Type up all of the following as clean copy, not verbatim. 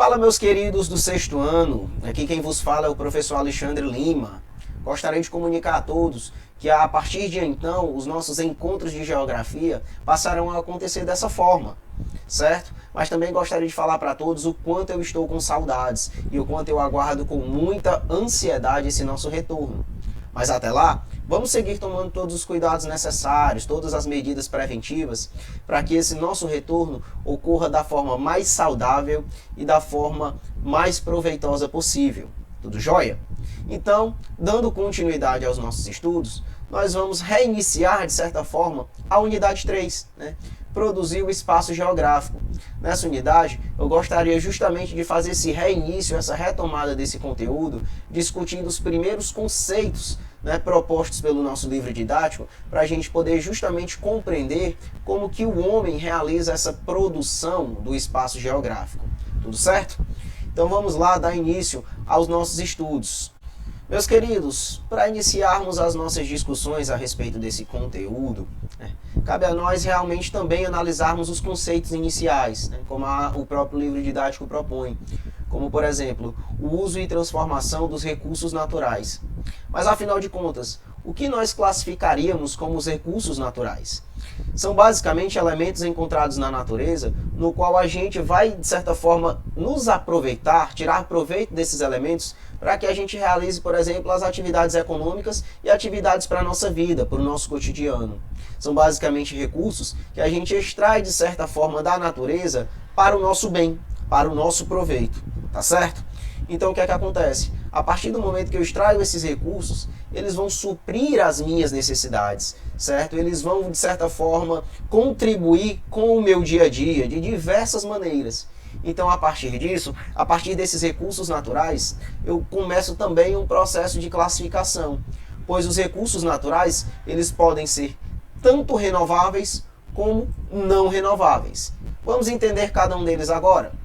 Fala, meus queridos do sexto ano, aqui quem vos fala é o professor Alexandre Lima. Gostaria de comunicar a todos que a partir de então os nossos encontros de geografia passarão a acontecer dessa forma, certo? Mas também gostaria de falar para todos o quanto eu estou com saudades e o quanto eu aguardo com muita ansiedade esse nosso retorno. Mas até lá, vamos seguir tomando todos os cuidados necessários, todas as medidas preventivas, para que esse nosso retorno ocorra da forma mais saudável e da forma mais proveitosa possível. Tudo jóia? Então, dando continuidade aos nossos estudos, nós vamos reiniciar, de certa forma, a unidade 3, né? Produzir o espaço geográfico. Nessa unidade, eu gostaria justamente de fazer esse reinício, essa retomada desse conteúdo, discutindo os primeiros conceitos, né, propostos pelo nosso livro didático, para a gente poder justamente compreender como que o homem realiza essa produção do espaço geográfico. Tudo certo? Então vamos lá dar início aos nossos estudos. Meus queridos, para iniciarmos as nossas discussões a respeito desse conteúdo, né, cabe a nós realmente também analisarmos os conceitos iniciais, né, como o próprio livro didático propõe, como, por exemplo, o uso e transformação dos recursos naturais. Mas, afinal de contas, o que nós classificaríamos como os recursos naturais? São basicamente elementos encontrados na natureza, no qual a gente vai, de certa forma, nos aproveitar, tirar proveito desses elementos, para que a gente realize, por exemplo, as atividades econômicas e atividades para a nossa vida, para o nosso cotidiano. São basicamente recursos que a gente extrai, de certa forma, da natureza para o nosso bem, para o nosso proveito, tá certo? Então, o que é que acontece? A partir do momento que eu extraio esses recursos, eles vão suprir as minhas necessidades, certo? Eles vão, de certa forma, contribuir com o meu dia a dia de diversas maneiras. Então, a partir disso, a partir desses recursos naturais, eu começo também um processo de classificação, pois os recursos naturais, eles podem ser tanto renováveis como não renováveis. Vamos entender cada um deles agora.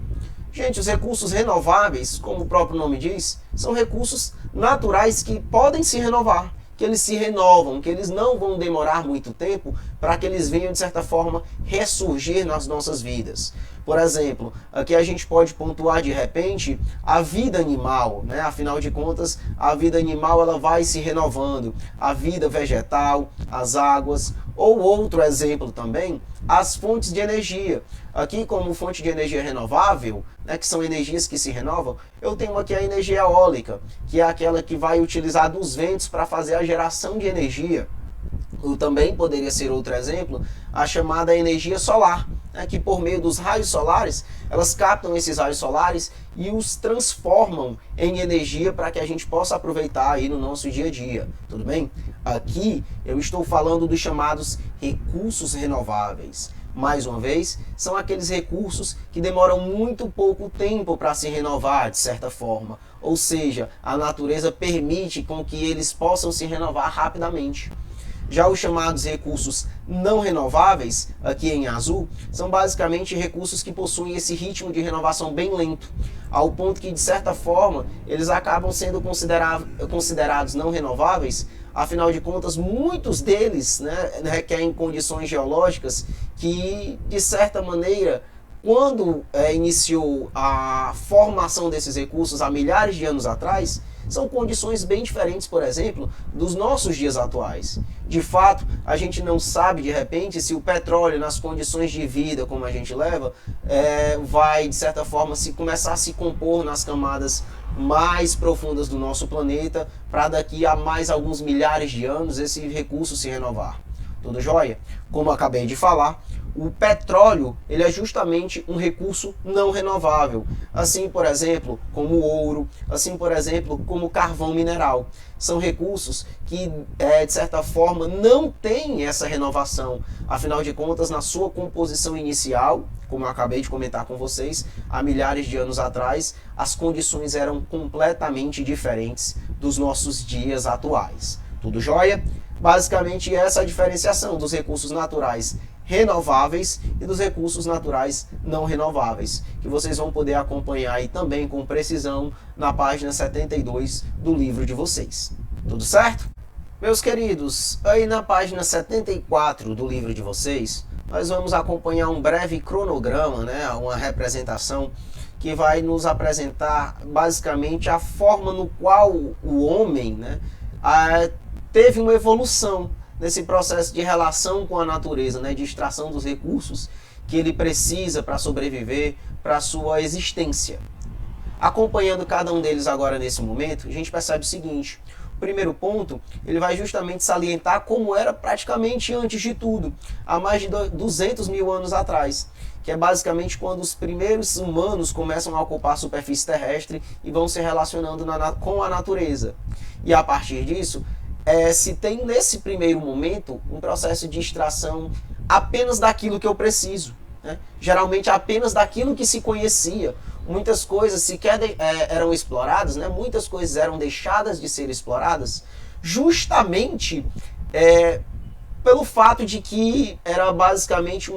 Gente, os recursos renováveis, como o próprio nome diz, são recursos naturais que podem se renovar, que eles se renovam, que eles não vão demorar muito tempo para que eles venham, de certa forma, ressurgir nas nossas vidas. Por exemplo, aqui a gente pode pontuar de repente a vida animal, né? Afinal de contas, a vida animal ela vai se renovando, a vida vegetal, as águas, ou outro exemplo também, as fontes de energia. Aqui como fonte de energia renovável, né, que são energias que se renovam, eu tenho aqui a energia eólica, que é aquela que vai utilizar dos ventos para fazer a geração de energia. Ou também poderia ser outro exemplo, a chamada energia solar, né, que por meio dos raios solares, elas captam esses raios solares e os transformam em energia para que a gente possa aproveitar aí no nosso dia a dia, tudo bem? Aqui eu estou falando dos chamados recursos renováveis. Mais uma vez, são aqueles recursos que demoram muito pouco tempo para se renovar, de certa forma. Ou seja, a natureza permite com que eles possam se renovar rapidamente. Já os chamados recursos não renováveis, aqui em azul, são basicamente recursos que possuem esse ritmo de renovação bem lento, ao ponto que, de certa forma, eles acabam sendo considerados não renováveis. Afinal de contas, muitos deles, né, requerem condições geológicas que, de certa maneira, quando iniciou a formação desses recursos há milhares de anos atrás, são condições bem diferentes, por exemplo, dos nossos dias atuais. De fato, a gente não sabe, de repente, se o petróleo, nas condições de vida como a gente leva, vai, de certa forma, começar a se compor nas camadas mais profundas do nosso planeta, para daqui a mais alguns milhares de anos esse recurso se renovar. Tudo jóia? Como acabei de falar, o petróleo ele é justamente um recurso não renovável. Assim, por exemplo, como o ouro, assim, por exemplo, como o carvão mineral. São recursos que, de certa forma, não têm essa renovação. Afinal de contas, na sua composição inicial, como eu acabei de comentar com vocês, há milhares de anos atrás, as condições eram completamente diferentes dos nossos dias atuais. Tudo jóia? Basicamente, essa é a diferenciação dos recursos naturais renováveis e dos recursos naturais não renováveis, que vocês vão poder acompanhar aí também com precisão na página 72 do livro de vocês. Tudo certo? Meus queridos, aí na página 74 do livro de vocês, nós vamos acompanhar um breve cronograma, né, uma representação que vai nos apresentar basicamente a forma no qual o homem, né, teve uma evolução nesse processo de relação com a natureza, né, de extração dos recursos que ele precisa para sobreviver, para a sua existência. Acompanhando cada um deles agora nesse momento, a gente percebe o seguinte: o primeiro ponto, ele vai justamente salientar como era praticamente antes de tudo, há mais de 200 mil anos atrás, que é basicamente quando os primeiros humanos começam a ocupar a superfície terrestre e vão se relacionando com a natureza. E a partir disso, se tem nesse primeiro momento um processo de extração apenas daquilo que eu preciso, né? Geralmente apenas daquilo que se conhecia. Muitas coisas sequer eram exploradas, né? Muitas coisas eram deixadas de ser exploradas justamente pelo fato de que era basicamente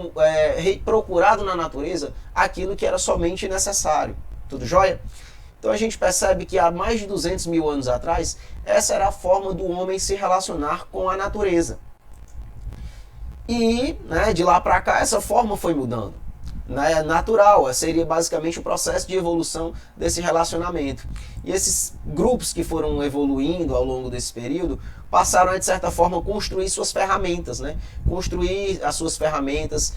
procurado na natureza aquilo que era somente necessário. Tudo jóia? Então a gente percebe que há mais de 200 mil anos atrás, essa era a forma do homem se relacionar com a natureza. E, né, de lá para cá, essa forma foi mudando. Natural, seria basicamente o processo de evolução desse relacionamento. E esses grupos que foram evoluindo ao longo desse período passaram a, de certa forma, construir suas ferramentas, né? Construir as suas ferramentas,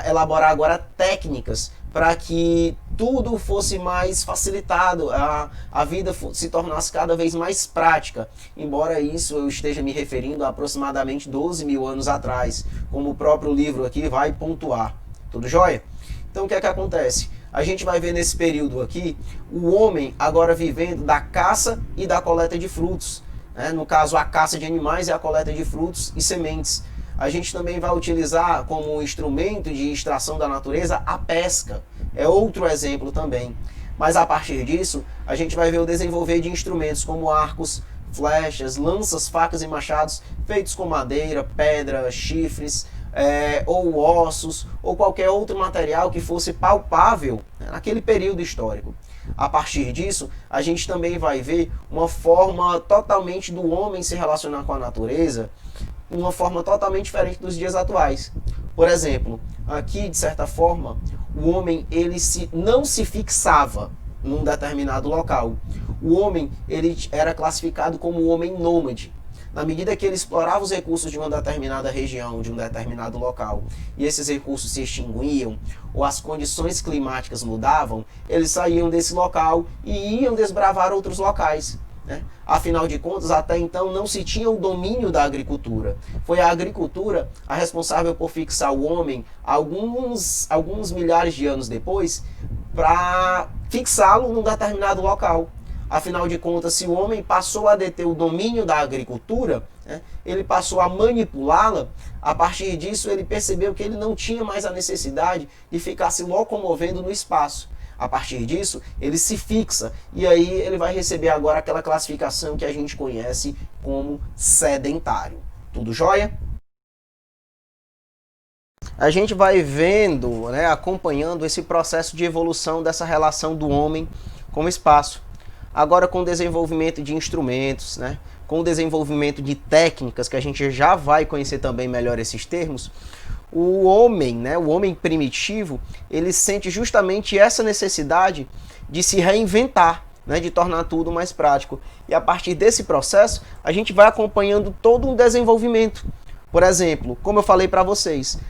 elaborar agora técnicas para que tudo fosse mais facilitado, a vida se tornasse cada vez mais prática. Embora isso eu esteja me referindo a aproximadamente 12 mil anos atrás, como o próprio livro aqui vai pontuar. Tudo jóia? Então o que é que acontece? A gente vai ver nesse período aqui o homem agora vivendo da caça e da coleta de frutos. Né? No caso, a caça de animais e a coleta de frutos e sementes. A gente também vai utilizar como instrumento de extração da natureza a pesca. É outro exemplo também. Mas a partir disso, a gente vai ver o desenvolver de instrumentos como arcos, flechas, lanças, facas e machados feitos com madeira, pedra, chifres, ou ossos, ou qualquer outro material que fosse palpável, né, naquele período histórico. A partir disso, a gente também vai ver uma forma totalmente do homem se relacionar com a natureza, uma forma totalmente diferente dos dias atuais. Por exemplo, aqui, de certa forma, o homem não se fixava num determinado local. O homem ele era classificado como homem nômade. Na medida que ele explorava os recursos de uma determinada região, de um determinado local, e esses recursos se extinguiam, ou as condições climáticas mudavam, eles saíam desse local e iam desbravar outros locais. Né? Afinal de contas, até então não se tinha o domínio da agricultura. Foi a agricultura a responsável por fixar o homem alguns milhares de anos depois para fixá-lo num determinado local. Afinal de contas, se o homem passou a deter o domínio da agricultura, né, ele passou a manipulá-la, a partir disso ele percebeu que ele não tinha mais a necessidade de ficar se locomovendo no espaço. A partir disso, ele se fixa e aí ele vai receber agora aquela classificação que a gente conhece como sedentário. Tudo jóia? A gente vai vendo, né, acompanhando esse processo de evolução dessa relação do homem com o espaço. Agora com o desenvolvimento de instrumentos, né, com o desenvolvimento de técnicas, que a gente já vai conhecer também melhor esses termos, o homem, né, o homem primitivo, ele sente justamente essa necessidade de se reinventar, né, de tornar tudo mais prático. E a partir desse processo, a gente vai acompanhando todo um desenvolvimento. Por exemplo, como eu falei para vocês,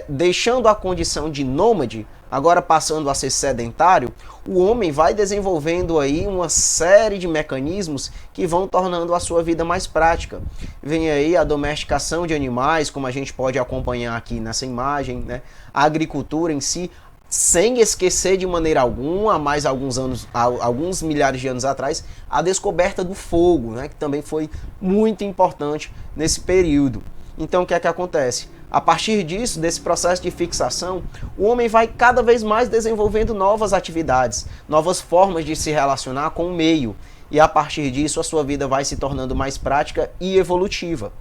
deixando a condição de nômade, agora passando a ser sedentário, o homem vai desenvolvendo aí uma série de mecanismos que vão tornando a sua vida mais prática. Vem aí a domesticação de animais, como a gente pode acompanhar aqui nessa imagem, né? A agricultura em si, sem esquecer de maneira alguma, há mais alguns milhares de anos atrás, a descoberta do fogo, né? Que também foi muito importante nesse período. Então o que é que acontece? A partir disso, desse processo de fixação, o homem vai cada vez mais desenvolvendo novas atividades, novas formas de se relacionar com o meio. E a partir disso, a sua vida vai se tornando mais prática e evolutiva.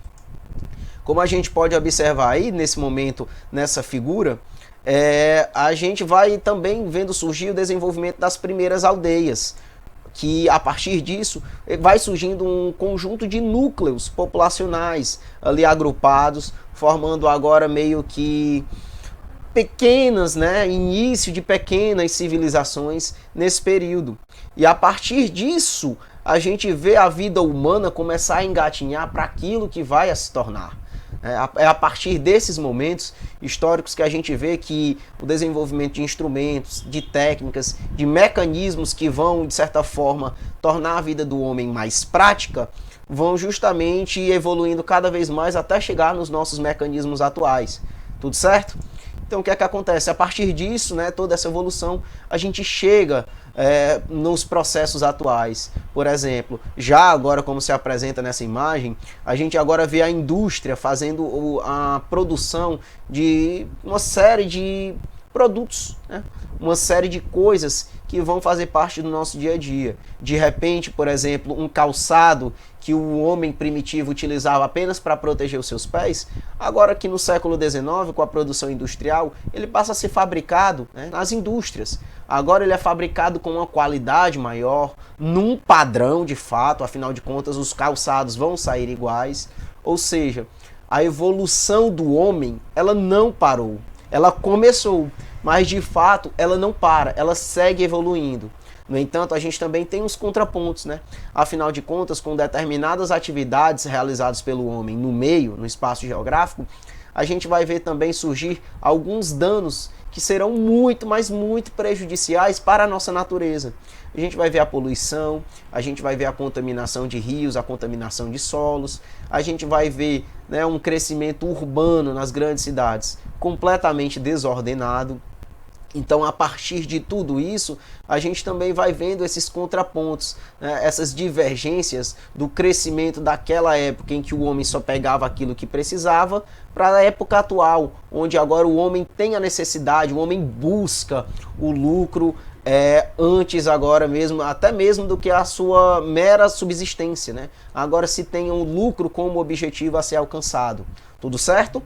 Como a gente pode observar aí, nesse momento, nessa figura, a gente vai também vendo surgir o desenvolvimento das primeiras aldeias, que a partir disso vai surgindo um conjunto de núcleos populacionais ali agrupados, formando agora meio que pequenas, né, início de pequenas civilizações nesse período. E a partir disso, a gente vê a vida humana começar a engatinhar para aquilo que vai a se tornar. É a partir desses momentos históricos que a gente vê que o desenvolvimento de instrumentos, de técnicas, de mecanismos que vão, de certa forma, tornar a vida do homem mais prática, vão justamente evoluindo cada vez mais até chegar nos nossos mecanismos atuais. Tudo certo? Então o que é que acontece? A partir disso, né, toda essa evolução, a gente chega nos processos atuais. Por exemplo, já agora como se apresenta nessa imagem, a gente agora vê a indústria fazendo a produção de uma série de produtos, né? Uma série de coisas que vão fazer parte do nosso dia a dia. De repente, por exemplo, um calçado que o homem primitivo utilizava apenas para proteger os seus pés, agora que no século XIX, com a produção industrial, ele passa a ser fabricado, né, nas indústrias. Agora ele é fabricado com uma qualidade maior, num padrão de fato, afinal de contas os calçados vão sair iguais. Ou seja, a evolução do homem, ela não parou. Ela começou, mas de fato ela não para, ela segue evoluindo. No entanto, a gente também tem uns contrapontos, né? Afinal de contas, com determinadas atividades realizadas pelo homem no meio, no espaço geográfico, a gente vai ver também surgir alguns danos que serão muito, mas muito prejudiciais para a nossa natureza. A gente vai ver a poluição, a gente vai ver a contaminação de rios, a contaminação de solos, a gente vai ver, né, um crescimento urbano nas grandes cidades completamente desordenado. Então, a partir de tudo isso, a gente também vai vendo esses contrapontos, né, essas divergências do crescimento daquela época em que o homem só pegava aquilo que precisava, para a época atual, onde agora o homem tem a necessidade, o homem busca o lucro antes agora mesmo, até mesmo do que a sua mera subsistência, né? Agora se tem um lucro como objetivo a ser alcançado. Tudo certo?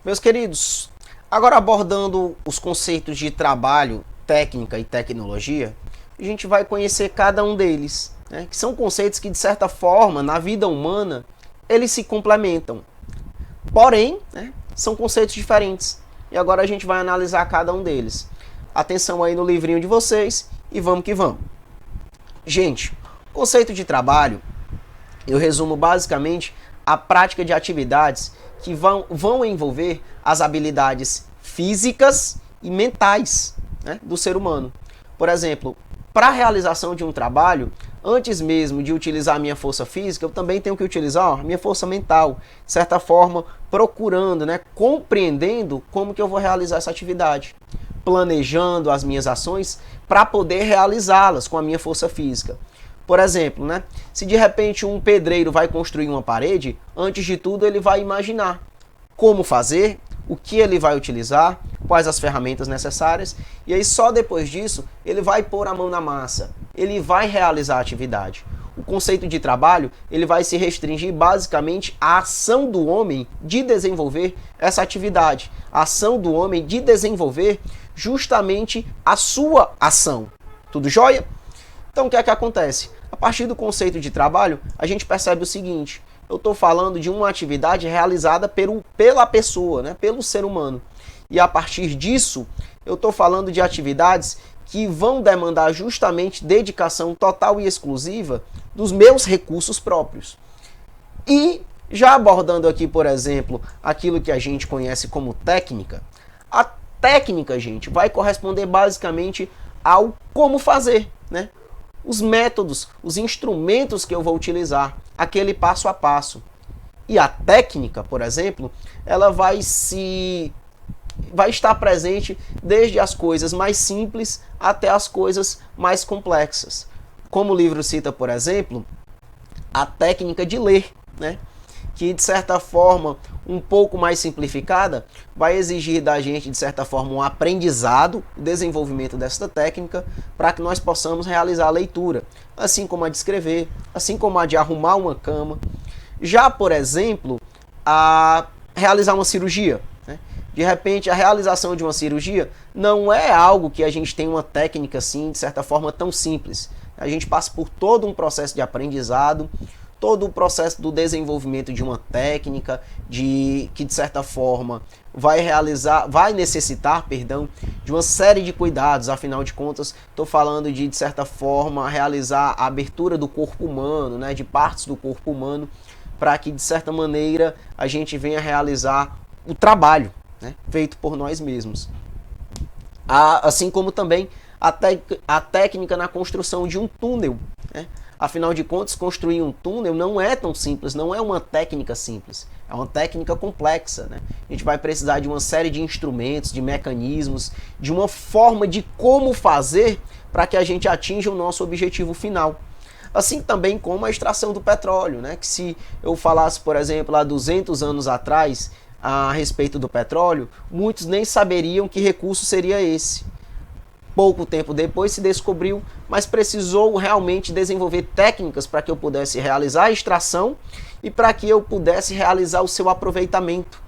Meus queridos, agora abordando os conceitos de trabalho, técnica e tecnologia, a gente vai conhecer cada um deles, né? Que são conceitos que, de certa forma, na vida humana, eles se complementam. Porém, né, são conceitos diferentes. E agora a gente vai analisar cada um deles. Atenção aí no livrinho de vocês e vamos que vamos. Gente, conceito de trabalho, eu resumo basicamente a prática de atividades que vão envolver as habilidades físicas e mentais, né, do ser humano. Por exemplo, para a realização de um trabalho, antes mesmo de utilizar a minha força física, eu também tenho que utilizar a minha força mental, de certa forma, procurando, né, compreendendo como que eu vou realizar essa atividade, planejando as minhas ações para poder realizá-las com a minha força física. Por exemplo, né, se de repente um pedreiro vai construir uma parede, antes de tudo ele vai imaginar como fazer, o que ele vai utilizar, quais as ferramentas necessárias, e aí só depois disso ele vai pôr a mão na massa, ele vai realizar a atividade. O conceito de trabalho, ele vai se restringir basicamente à ação do homem de desenvolver essa atividade, a ação do homem de desenvolver justamente a sua ação. Tudo jóia? Então o que é que acontece? A partir do conceito de trabalho, a gente percebe o seguinte: eu estou falando de uma atividade realizada pela pessoa, né, pelo ser humano. E a partir disso, eu estou falando de atividades que vão demandar justamente dedicação total e exclusiva dos meus recursos próprios. E já abordando aqui, por exemplo, aquilo que a gente conhece como técnica, a técnica, gente, vai corresponder basicamente ao como fazer, né? Os métodos, os instrumentos que eu vou utilizar, aquele passo a passo. E a técnica, por exemplo, ela vai estar presente desde as coisas mais simples até as coisas mais complexas. Como o livro cita, por exemplo, a técnica de ler, né? Que de certa forma, um pouco mais simplificada, vai exigir da gente, de certa forma, um aprendizado, o desenvolvimento desta técnica, para que nós possamos realizar a leitura, assim como a de escrever, assim como a de arrumar uma cama. Já, por exemplo, a realizar uma cirurgia, né? De repente, a realização de uma cirurgia não é algo que a gente tem uma técnica assim, de certa forma, tão simples. A gente passa por todo um processo de aprendizado, todo o processo do desenvolvimento de uma técnica, que de certa forma vai necessitar, de uma série de cuidados. Afinal de contas, estou falando de certa forma, realizar a abertura do corpo humano, né, de partes do corpo humano, para que, de certa maneira, a gente venha realizar o trabalho, né, feito por nós mesmos. Assim como também a técnica na construção de um túnel, né? Afinal de contas, construir um túnel não é tão simples, não é uma técnica simples, é uma técnica complexa, né? A gente vai precisar de uma série de instrumentos, de mecanismos, de uma forma de como fazer para que a gente atinja o nosso objetivo final. Assim também como a extração do petróleo, né? Que se eu falasse, por exemplo, há 200 anos atrás a respeito do petróleo, muitos nem saberiam que recurso seria esse. Pouco tempo depois se descobriu, mas precisou realmente desenvolver técnicas para que eu pudesse realizar a extração e para que eu pudesse realizar o seu aproveitamento,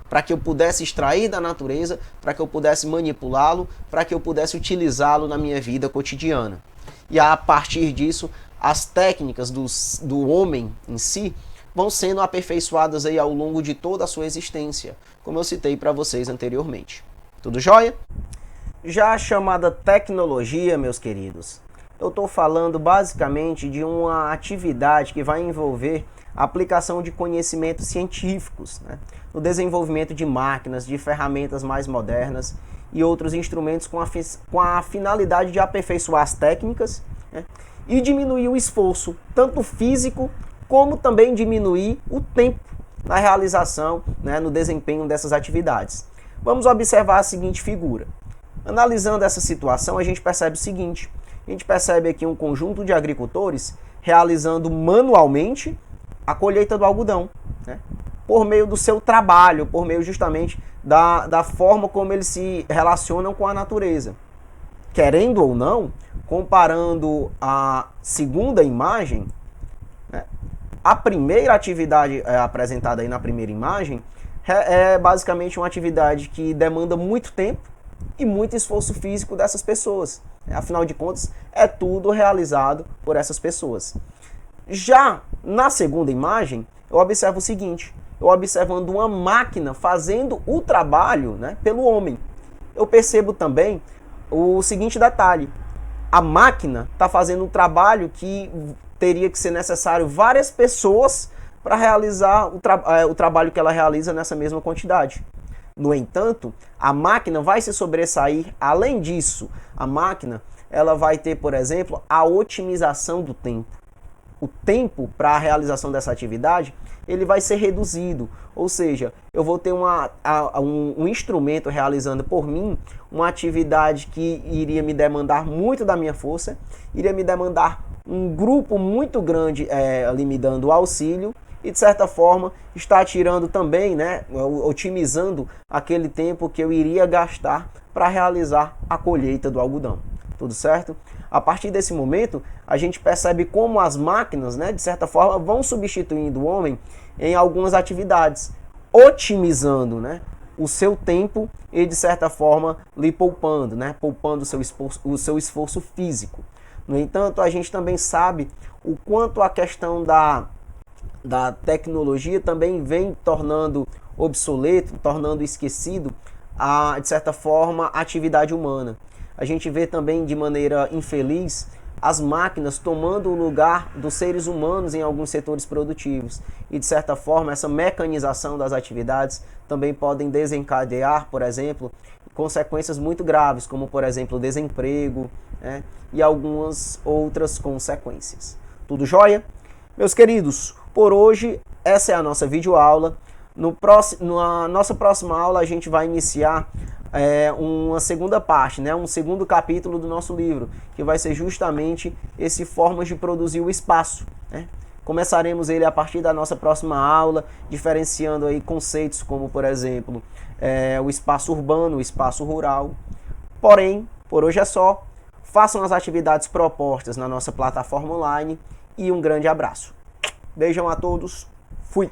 para que eu pudesse extrair da natureza, para que eu pudesse manipulá-lo, para que eu pudesse utilizá-lo na minha vida cotidiana. E a partir disso, as técnicas do homem em si vão sendo aperfeiçoadas aí ao longo de toda a sua existência, como eu citei para vocês anteriormente. Tudo jóia? Já a chamada tecnologia, meus queridos, eu estou falando basicamente de uma atividade que vai envolver a aplicação de conhecimentos científicos, né, no desenvolvimento de máquinas, de ferramentas mais modernas e outros instrumentos com a finalidade de aperfeiçoar as técnicas, né, e diminuir o esforço, tanto físico como também diminuir o tempo na realização, né, no desempenho dessas atividades. Vamos observar a seguinte figura. Analisando essa situação, a gente percebe o seguinte: a gente percebe aqui um conjunto de agricultores realizando manualmente a colheita do algodão, né, por meio do seu trabalho, por meio justamente da forma como eles se relacionam com a natureza. Querendo ou não, comparando a segunda imagem, né, a primeira atividade apresentada aí na primeira imagem é basicamente uma atividade que demanda muito tempo e muito esforço físico dessas pessoas. Afinal de contas, é tudo realizado por essas pessoas. Já na segunda imagem, eu observo o seguinte: eu observando uma máquina fazendo o trabalho, né, pelo homem. Eu percebo também o seguinte detalhe: a máquina está fazendo um trabalho que teria que ser necessário várias pessoas para realizar o trabalho que ela realiza nessa mesma quantidade. No entanto, a máquina vai se sobressair. Além disso, a máquina ela vai ter, por exemplo, a otimização do tempo. O tempo para a realização dessa atividade ele vai ser reduzido. Ou seja, eu vou ter um instrumento realizando por mim uma atividade que iria me demandar muito da minha força, iria me demandar um grupo muito grande ali me dando auxílio, e de certa forma está tirando também, né, otimizando aquele tempo que eu iria gastar para realizar a colheita do algodão. Tudo certo? A partir desse momento, a gente percebe como as máquinas, né, de certa forma, vão substituindo o homem em algumas atividades, otimizando, né, o seu tempo e, de certa forma, lhe poupando, né, poupando o seu esforço físico. No entanto, a gente também sabe o quanto a questão da tecnologia também vem tornando obsoleto, tornando esquecido, de certa forma, a atividade humana. A gente vê também de maneira infeliz as máquinas tomando o lugar dos seres humanos em alguns setores produtivos. E, de certa forma, essa mecanização das atividades também podem desencadear, por exemplo, consequências muito graves, como, por exemplo, o desemprego, né, e algumas outras consequências. Tudo jóia? Meus queridos, por hoje, essa é a nossa videoaula. Na nossa próxima aula, a gente vai iniciar uma segunda parte, né? Um segundo capítulo do nosso livro, que vai ser justamente esse formas de produzir o espaço, né? Começaremos ele a partir da nossa próxima aula, diferenciando aí conceitos como, por exemplo, o espaço urbano, o espaço rural. Porém, por hoje é só. Façam as atividades propostas na nossa plataforma online e um grande abraço. Beijão a todos. Fui!